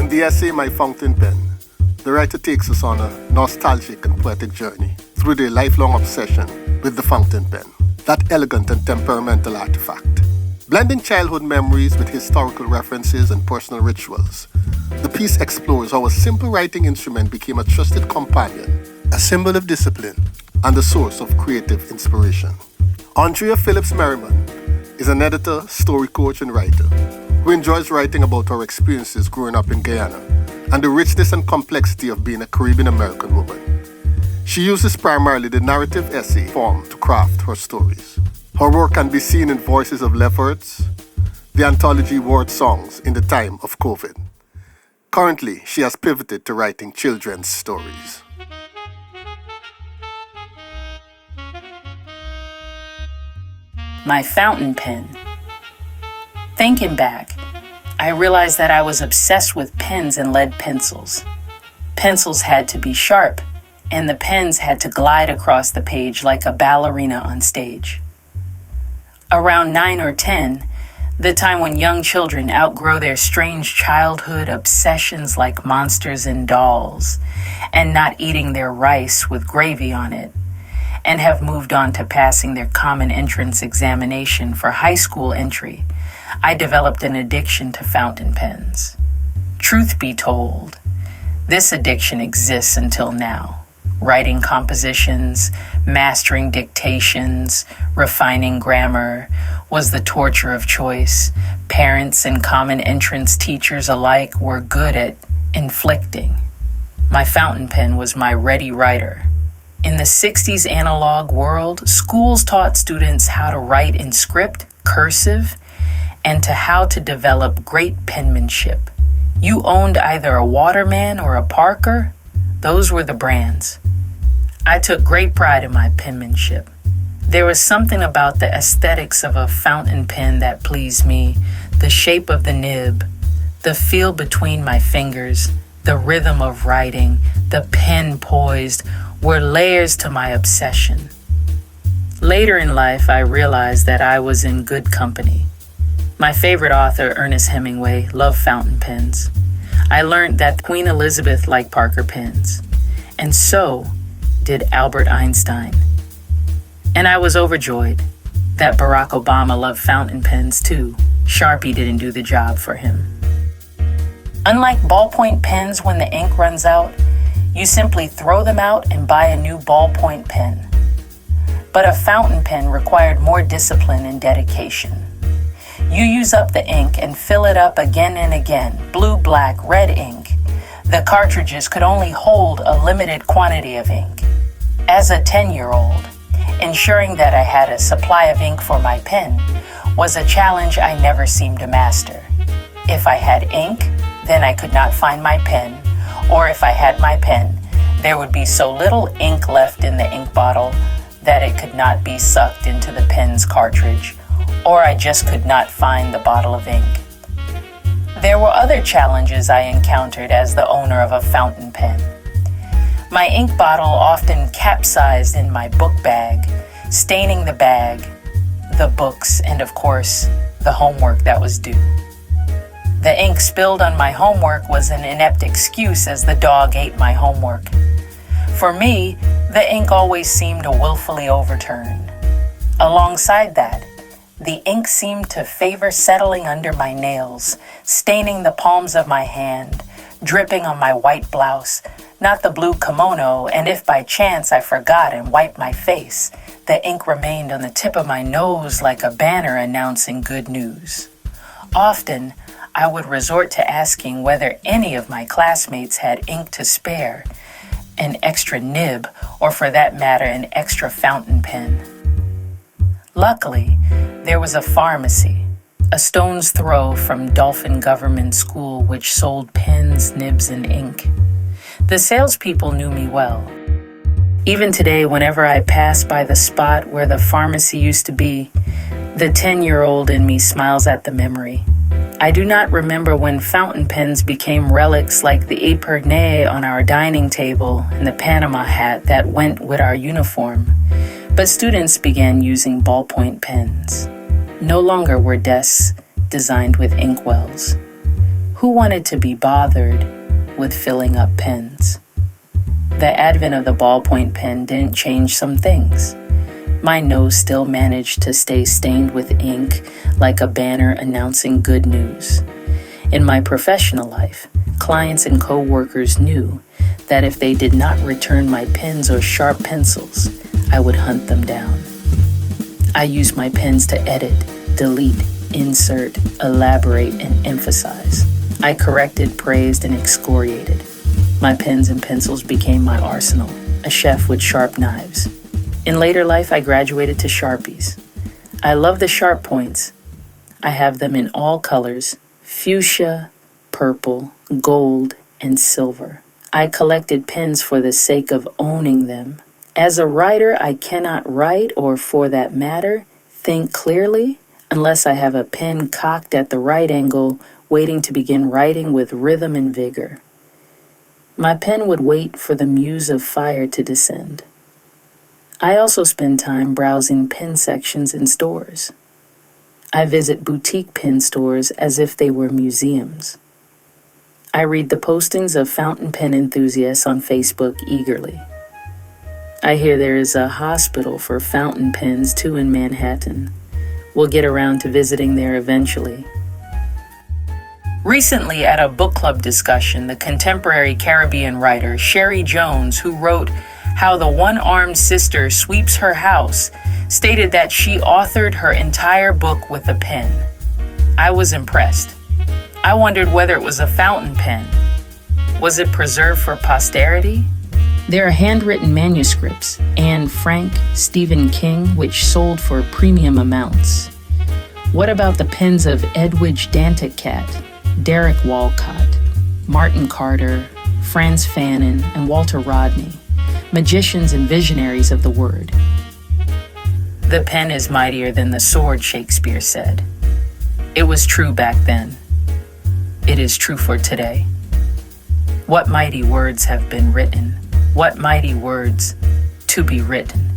In the essay My Fountain Pen, the writer takes us on a nostalgic and poetic journey through their lifelong obsession with the fountain pen, that elegant and temperamental artifact. Blending childhood memories with historical references and personal rituals, the piece explores how a simple writing instrument became a trusted companion, a symbol of discipline, and a source of creative inspiration. Andrea Phillips-Merriman is an editor, story coach, and writer who enjoys writing about her experiences growing up in Guyana and the richness and complexity of being a Caribbean-American woman. She uses primarily the narrative essay form to craft her stories. Her work can be seen in Voices of Lefferts, the anthology Wordsongs in the time of COVID. Currently, she has pivoted to writing children's stories. My fountain pen. Thinking back, I realized that I was obsessed with pens and lead pencils. Pencils had to be sharp, and the pens had to glide across the page like a ballerina on stage. Around 9 or 10, the time when young children outgrow their strange childhood obsessions like monsters and dolls, and not eating their rice with gravy on it, and have moved on to passing their common entrance examination for high school entry, I developed an addiction to fountain pens. Truth be told, this addiction exists until now. Writing compositions, mastering dictations, refining grammar was the torture of choice. Parents and common entrance teachers alike were good at inflicting. My fountain pen was my ready writer. In the 60s analog world, schools taught students how to write in script, cursive, and to how to develop great penmanship. You owned either a Waterman or a Parker. Those were the brands. I took great pride in my penmanship. There was something about the aesthetics of a fountain pen that pleased me, the shape of the nib, the feel between my fingers, the rhythm of writing, the pen poised, were layers to my obsession. Later in life, I realized that I was in good company. My favorite author, Ernest Hemingway, loved fountain pens. I learned that Queen Elizabeth liked Parker pens, and so did Albert Einstein. And I was overjoyed that Barack Obama loved fountain pens too. Sharpie didn't do the job for him. Unlike ballpoint pens, when the ink runs out, you simply throw them out and buy a new ballpoint pen. But a fountain pen required more discipline and dedication. You use up the ink and fill it up again and again, blue, black, red ink. The cartridges could only hold a limited quantity of ink. As a 10-year-old, ensuring that I had a supply of ink for my pen was a challenge I never seemed to master. If I had ink, then I could not find my pen, or if I had my pen, there would be so little ink left in the ink bottle that it could not be sucked into the pen's cartridge, or I just could not find the bottle of ink. There were other challenges I encountered as the owner of a fountain pen. My ink bottle often capsized in my book bag, staining the bag, the books, and of course, the homework that was due. The ink spilled on my homework was an inept excuse as the dog ate my homework. For me, the ink always seemed to willfully overturn. Alongside that, the ink seemed to favor settling under my nails, staining the palms of my hand, dripping on my white blouse, not the blue kimono, and if by chance I forgot and wiped my face, the ink remained on the tip of my nose like a banner announcing good news. Often, I would resort to asking whether any of my classmates had ink to spare, an extra nib, or for that matter, an extra fountain pen. Luckily, there was a pharmacy, a stone's throw from Dolphin Government School, which sold pens, nibs, and ink. The salespeople knew me well. Even today, whenever I pass by the spot where the pharmacy used to be, the 10-year-old in me smiles at the memory. I do not remember when fountain pens became relics like the épergne on our dining table and the Panama hat that went with our uniform, but students began using ballpoint pens. No longer were desks designed with inkwells. Who wanted to be bothered with filling up pens? The advent of the ballpoint pen didn't change some things. My nose still managed to stay stained with ink like a banner announcing good news. In my professional life, clients and co-workers knew that if they did not return my pens or sharp pencils, I would hunt them down. I used my pens to edit, delete, insert, elaborate, and emphasize. I corrected, praised, and excoriated. My pens and pencils became my arsenal, a chef with sharp knives. In later life, I graduated to Sharpies. I love the sharp points. I have them in all colors: fuchsia, purple, gold, and silver. I collected pens for the sake of owning them. As a writer, I cannot write, or for that matter, think clearly, unless I have a pen cocked at the right angle, waiting to begin writing with rhythm and vigor. My pen would wait for the muse of fire to descend. I also spend time browsing pen sections in stores. I visit boutique pen stores as if they were museums. I read the postings of fountain pen enthusiasts on Facebook eagerly. I hear there is a hospital for fountain pens too in Manhattan. We'll get around to visiting there eventually. Recently, at a book club discussion, the contemporary Caribbean writer Sherry Jones, who wrote How the One-Armed Sister Sweeps Her House, stated that she authored her entire book with a pen. I was impressed. I wondered whether it was a fountain pen. Was it preserved for posterity? There are handwritten manuscripts, Anne Frank, Stephen King, which sold for premium amounts. What about the pens of Edwidge Danticat, Derek Walcott, Martin Carter, Franz Fanon, and Walter Rodney, magicians and visionaries of the word? The pen is mightier than the sword, Shakespeare said. It was true back then. It is true for today. What mighty words have been written? What mighty words to be written?